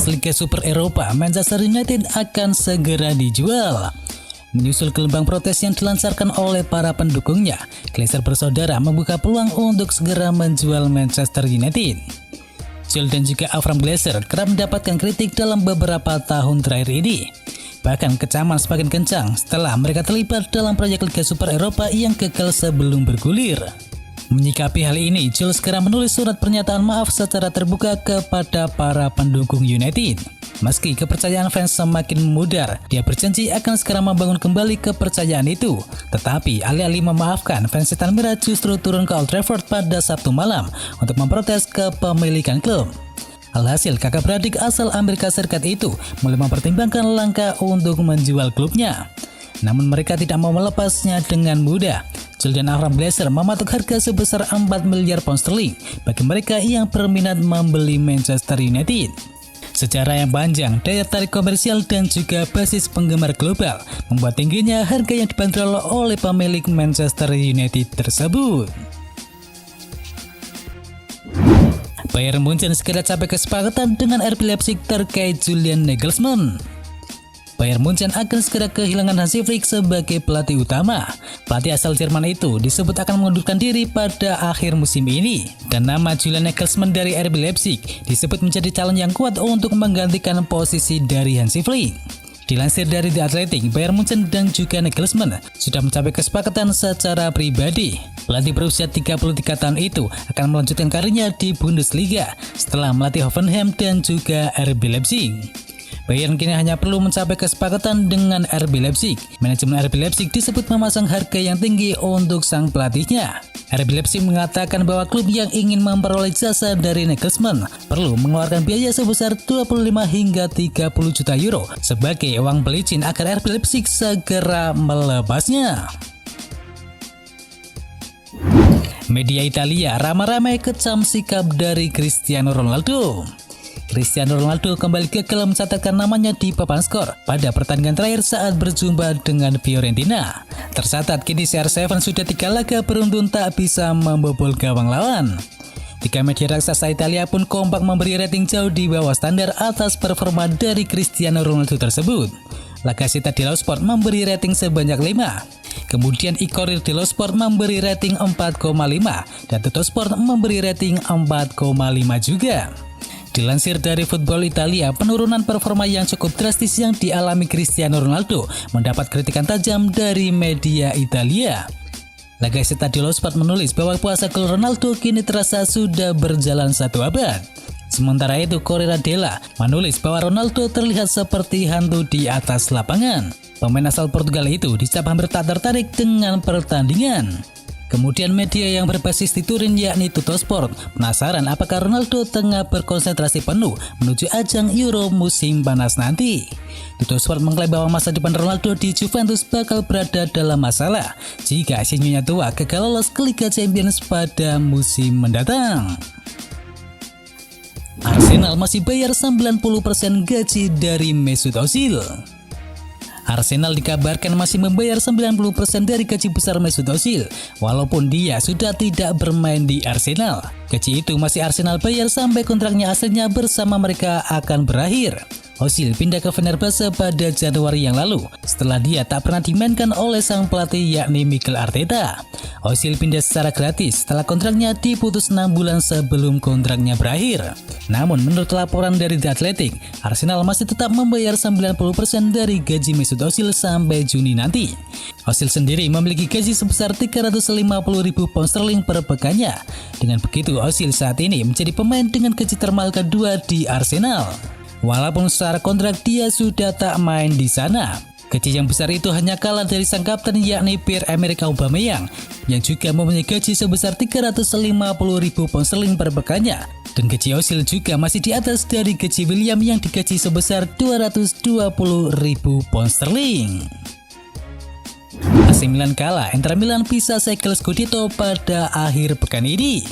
Timnas Liga Super Eropa Manchester United akan segera dijual. Menyusul gelombang protes yang dilancarkan oleh para pendukungnya, Glazer bersaudara membuka peluang untuk segera menjual Manchester United. Jules dan juga Avram Glazer kerap mendapatkan kritik dalam beberapa tahun terakhir ini. Bahkan kecaman semakin kencang setelah mereka terlibat dalam proyek Liga Super Eropa yang gagal sebelum bergulir. Menyikapi hal ini, Jules segera menulis surat pernyataan maaf secara terbuka kepada para pendukung United. Meski kepercayaan fans semakin memudar, dia berjanji akan segera membangun kembali kepercayaan itu. Tetapi alih-alih memaafkan, fans Setan Merah justru turun ke Old Trafford pada Sabtu malam untuk memprotes kepemilikan klub. Alhasil, kakak beradik asal Amerika Serikat itu mulai mempertimbangkan langkah untuk menjual klubnya. Namun mereka tidak mau melepasnya dengan mudah. Jules dan Avram Glazer mematok harga sebesar 4 miliar pound sterling bagi mereka yang berminat membeli Manchester United. Sejarah yang panjang, daya tarik komersial dan juga basis penggemar global membuat tingginya harga yang dibanderol oleh pemilik Manchester United tersebut. Bayern Munchen segera capai kesepakatan dengan RB Leipzig terkait Julian Nagelsmann. Bayern Munchen akan segera kehilangan Hansi Flick sebagai pelatih utama. Pelatih asal Jerman itu disebut akan mengundurkan diri pada akhir musim ini. Dan nama Julian Nagelsmann dari RB Leipzig disebut menjadi calon yang kuat untuk menggantikan posisi dari Hansi Flick. Dilansir dari The Athletic, Bayern Munchen dan juga Nagelsmann sudah mencapai kesepakatan secara pribadi. Pelatih berusia 33 tahun itu akan melanjutkan karirnya di Bundesliga setelah melatih Hoffenheim dan juga RB Leipzig. Bayern kini hanya perlu mencapai kesepakatan dengan RB Leipzig. Manajemen RB Leipzig disebut memasang harga yang tinggi untuk sang pelatihnya. RB Leipzig mengatakan bahwa klub yang ingin memperoleh jasa dari Nagelsmann perlu mengeluarkan biaya sebesar 25 hingga 30 juta euro sebagai uang pelicin agar RB Leipzig segera melepasnya. Media Italia ramai-ramai kecam sikap dari Cristiano Ronaldo. Cristiano Ronaldo kembali gagal mencatatkan namanya di papan skor pada pertandingan terakhir saat berjumpa dengan Fiorentina. Tercatat kini CR7 sudah 3 laga beruntun tak bisa membobol gawang lawan. 3 media raksasa Italia pun kompak memberi rating jauh di bawah standar atas performa dari Cristiano Ronaldo tersebut. La Gazzetta dello Sport memberi rating sebanyak 5. Kemudian I Corriere dello Sport memberi rating 4,5 dan Tuttosport memberi rating 4,5 juga. Dilansir dari Football Italia, penurunan performa yang cukup drastis yang dialami Cristiano Ronaldo mendapat kritikan tajam dari media Italia. La Gazzetta dello Sport menulis bahwa puasa gol Ronaldo kini terasa sudah berjalan 1 abad. Sementara itu, Corriere della menulis bahwa Ronaldo terlihat seperti hantu di atas lapangan. Pemain asal Portugal itu dicap hampir tak tertarik dengan pertandingan. Kemudian media yang berbasis di Turin yakni Tuttosport penasaran apakah Ronaldo tengah berkonsentrasi penuh menuju ajang Euro musim panas nanti. Tuttosport mengklaim bahwa masa depan Ronaldo di Juventus bakal berada dalam masalah jika si nyonya tua gagal lolos ke Liga Champions pada musim mendatang. Arsenal masih bayar 90% gaji dari Mesut Ozil. Arsenal dikabarkan masih membayar 90% dari gaji besar Mesut Ozil, walaupun dia sudah tidak bermain di Arsenal. Gaji itu masih Arsenal bayar sampai kontraknya aslinya bersama mereka akan berakhir. Ozil pindah ke Fenerbahce pada Januari yang lalu setelah dia tak pernah dimainkan oleh sang pelatih yakni Mikel Arteta. Ozil pindah secara gratis setelah kontraknya diputus 6 bulan sebelum kontraknya berakhir. Namun menurut laporan dari The Athletic, Arsenal masih tetap membayar 90% dari gaji Mesut Ozil sampai Juni nanti. Ozil sendiri memiliki gaji sebesar 350.000 pound sterling per pekannya. Dengan begitu, Ozil saat ini menjadi pemain dengan gaji termahal kedua di Arsenal. Walaupun secara kontrak dia sudah tak main di sana. Gaji yang besar itu hanya kalah dari sang kapten yakni Pierre-Emerick Aubameyang yang juga mempunyai gaji sebesar 350.000 pound sterling per pekannya. Dan gaji Ozil juga masih di atas dari gaji William yang digaji sebesar 220.000 pound sterling. AC Milan kalah, Inter Milan bisa segel Scudetto pada akhir pekan ini.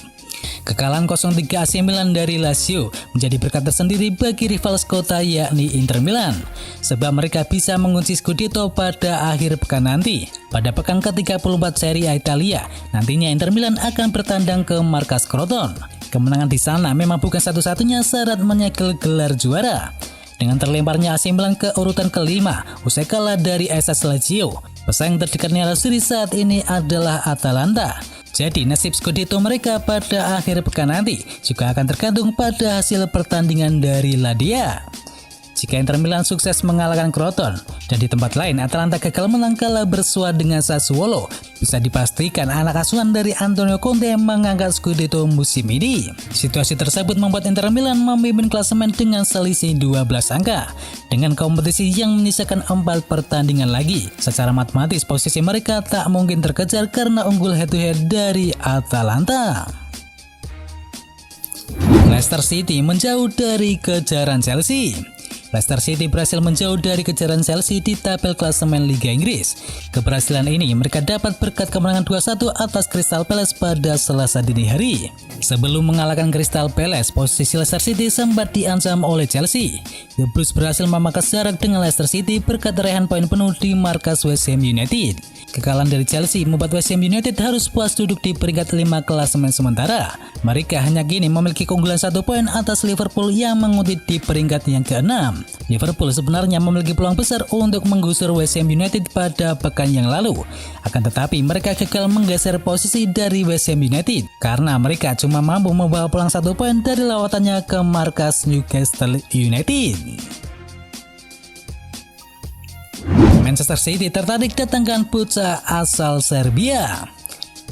Kekalahan 0-3 AC Milan dari Lazio menjadi berkat tersendiri bagi rival sekota yakni Inter Milan, sebab mereka bisa mengunci Scudetto pada akhir pekan nanti. Pada pekan ke-34 Serie A Italia, nantinya Inter Milan akan bertandang ke markas Crotone. Kemenangan di sana memang bukan satu-satunya syarat menyegel gelar juara. Dengan terlemparnya AC Milan ke urutan kelima usai kalah dari SS Lazio, pesaing terdekatnya Azzurri saat ini adalah Atalanta. Jadi nasib Scudetto mereka pada akhir pekan nanti juga akan tergantung pada hasil pertandingan dari Ladia. Jika Inter Milan sukses mengalahkan Crotone dan di tempat lain Atalanta gagal menang kalah bersua dengan Sassuolo, bisa dipastikan anak asuhan dari Antonio Conte mengangkat Scudetto musim ini. Situasi tersebut membuat Inter Milan memimpin klasemen dengan selisih 12 angka. Dengan kompetisi yang menyisakan 4 pertandingan lagi, secara matematis posisi mereka tak mungkin terkejar karena unggul head-to-head dari Atalanta. Leicester City menjauh dari kejaran Chelsea. Leicester City berhasil menjauh dari kejaran Chelsea di tabel klasemen Liga Inggris. Keberhasilan ini mereka dapat berkat kemenangan 2-1 atas Crystal Palace pada Selasa dini hari. Sebelum mengalahkan Crystal Palace, posisi Leicester City sempat diancam oleh Chelsea. The Blues berhasil memangkas jarak dengan Leicester City berkat raihan poin penuh di markas West Ham United. Kekalahan dari Chelsea membuat West Ham United harus puas duduk di peringkat 5 klasemen sementara. Mereka hanya kini memiliki keunggulan 1 poin atas Liverpool yang menguntit di peringkat yang ke-6. Liverpool sebenarnya memiliki peluang besar untuk menggusur West Ham United pada pekan yang lalu. Akan tetapi mereka gagal menggeser posisi dari West Ham United karena mereka cuma mampu membawa pulang 1 poin dari lawatannya ke markas Newcastle United. Manchester City tertarik datangkan bocah asal Serbia.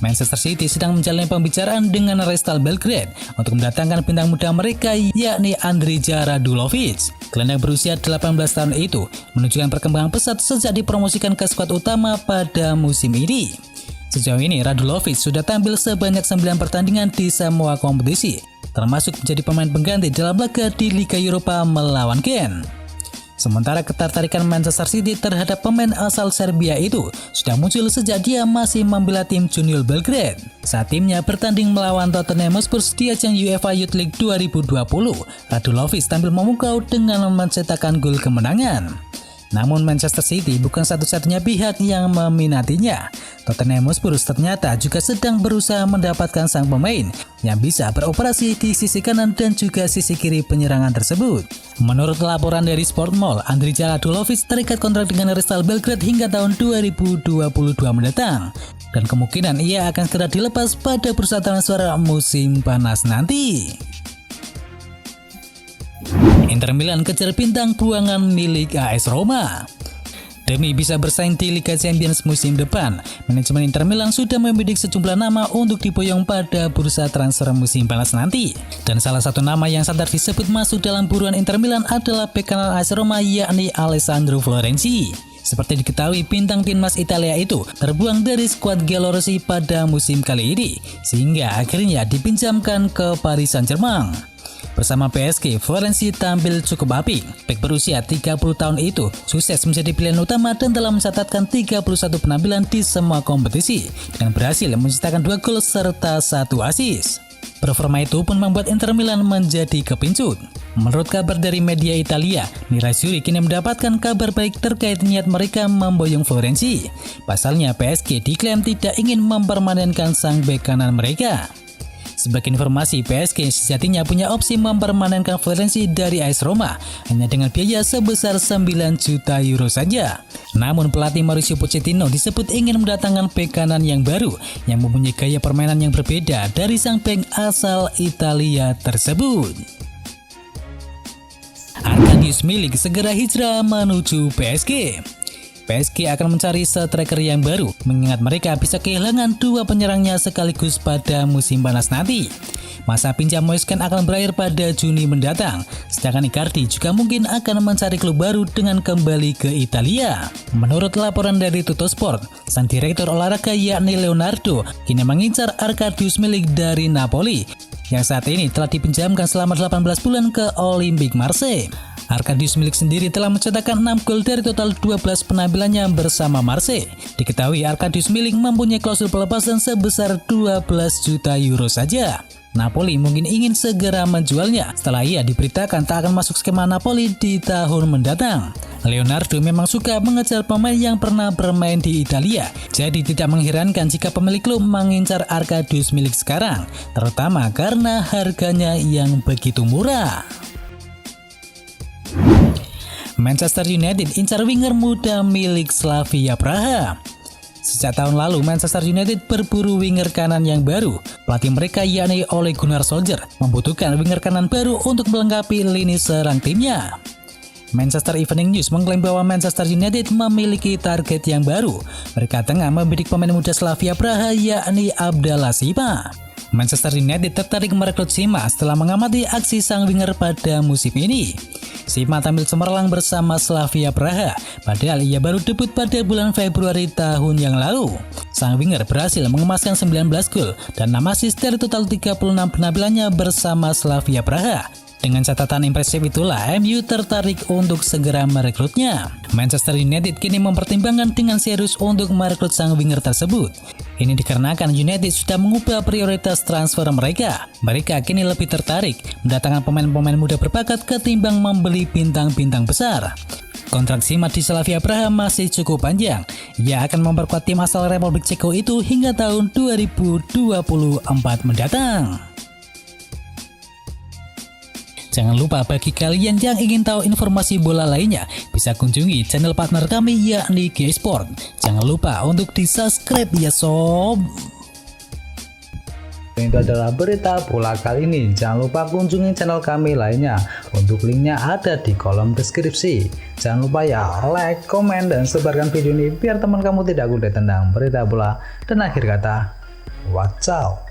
Manchester City sedang menjalani pembicaraan dengan Real Belgrade untuk mendatangkan bintang muda mereka yakni Andrija Radulovic. Gelandang berusia 18 tahun itu menunjukkan perkembangan pesat sejak dipromosikan ke skuad utama pada musim ini. Sejauh ini Radulovic sudah tampil sebanyak 9 pertandingan di semua kompetisi, termasuk menjadi pemain pengganti dalam laga di Liga Eropa melawan Genk. Sementara ketertarikan Manchester City terhadap pemain asal Serbia itu sudah muncul sejak dia masih membela tim Junior Belgrade. Saat timnya bertanding melawan Tottenham Hotspur di ajang UEFA Youth League 2020, Radulovic tampil memukau dengan mencetakkan gol kemenangan. Namun Manchester City bukan satu-satunya pihak yang meminatinya. Tottenham Hotspur ternyata juga sedang berusaha mendapatkan sang pemain yang bisa beroperasi di sisi kanan dan juga sisi kiri penyerangan tersebut. Menurut laporan dari Sportmall, Andrija Radulovic terikat kontrak dengan Real Belgrade hingga tahun 2022 mendatang. Dan kemungkinan ia akan segera dilepas pada bursa transfer musim panas nanti. Inter Milan kejar bintang buangan milik AS Roma. Demi bisa bersaing di Liga Champions musim depan, manajemen Inter Milan sudah membidik sejumlah nama untuk diboyong pada bursa transfer musim panas nanti. Dan salah satu nama yang santer disebut masuk dalam buruan Inter Milan adalah bek kanan AS Roma yakni Alessandro Florenzi. Seperti diketahui, bintang timnas Italia itu terbuang dari skuad Giallorossi pada musim kali ini, sehingga akhirnya dipinjamkan ke Paris Saint-Germain. Bersama PSG, Florenzi tampil cukup apik. Bek berusia 30 tahun itu sukses menjadi pilihan utama dan telah mencatatkan 31 penampilan di semua kompetisi dengan berhasil menciptakan 2 gol serta 1 assist. Performa itu pun membuat Inter Milan menjadi kepincut. Menurut kabar dari media Italia, Nerazzurri kini mendapatkan kabar baik terkait niat mereka memboyong Florenzi. Pasalnya PSG diklaim tidak ingin mempermanenkan sang bek kanan mereka. Sebagai informasi, PSG sejatinya punya opsi mempermanenkan Florenzi dari AS Roma hanya dengan biaya sebesar 9 juta euro saja. Namun pelatih Mauricio Pochettino disebut ingin mendatangkan bek kanan yang baru yang mempunyai gaya permainan yang berbeda dari sang bek asal Italia tersebut. Arkadiusz Milik segera hijrah menuju PSG. PSG akan mencari striker yang baru, mengingat mereka bisa kehilangan 2 penyerangnya sekaligus pada musim panas nanti. Masa pinjam Moiskin akan berakhir pada Juni mendatang, sedangkan Icardi juga mungkin akan mencari klub baru dengan kembali ke Italia. Menurut laporan dari Tuttosport, sang direktur olahraga yakni Leonardo kini mengincar Arkadiusz Milik dari Napoli, yang saat ini telah dipinjamkan selama 18 bulan ke Olympique Marseille. Arkadiusz Milik sendiri telah mencetakkan 6 gol dari total 12 penampilannya bersama Marseille. Diketahui Arkadiusz Milik mempunyai klausul pelepasan sebesar 12 juta euro saja. Napoli mungkin ingin segera menjualnya setelah ia diberitakan tak akan masuk skema Napoli di tahun mendatang. Leonardo memang suka mengejar pemain yang pernah bermain di Italia, jadi tidak mengherankan jika pemilik klub mengincar Arkadiusz Milik sekarang, terutama karena harganya yang begitu murah. Manchester United incar winger muda milik Slavia Praha. Sejak tahun lalu, Manchester United berburu winger kanan yang baru. Pelatih mereka yakni Ole Gunnar Solskjaer membutuhkan winger kanan baru untuk melengkapi lini serang timnya. Manchester Evening News mengklaim bahwa Manchester United memiliki target yang baru. Mereka tengah membidik pemain muda Slavia Praha yakni Abdallah Sima. Manchester United tertarik merekrut Sima setelah mengamati aksi sang winger pada musim ini. Sima tampil cemerlang bersama Slavia Praha, padahal ia baru debut pada bulan Februari tahun yang lalu. Sang winger berhasil mengemaskan 19 gol dan 6 assist dari total 36 penampilannya bersama Slavia Praha. Dengan catatan impresif itulah MU tertarik untuk segera merekrutnya. Manchester United kini mempertimbangkan dengan serius untuk merekrut sang winger tersebut. Ini dikarenakan United sudah mengubah prioritas transfer mereka. Mereka kini lebih tertarik mendatangkan pemain-pemain muda berbakat ketimbang membeli bintang-bintang besar. Kontrak Sima di Slavia Praha masih cukup panjang. Ia akan memperkuat tim asal Republik Ceko itu hingga tahun 2024 mendatang. Jangan lupa bagi kalian yang ingin tahu informasi bola lainnya, bisa kunjungi channel partner kami yakni G-Sport. Jangan lupa untuk di-subscribe ya sob. Itu adalah berita bola kali ini. Jangan lupa kunjungi channel kami lainnya. Untuk linknya ada di kolom deskripsi. Jangan lupa ya like, komen, dan sebarkan video ini biar teman kamu tidak gundai tentang berita bola. Dan akhir kata, wacau.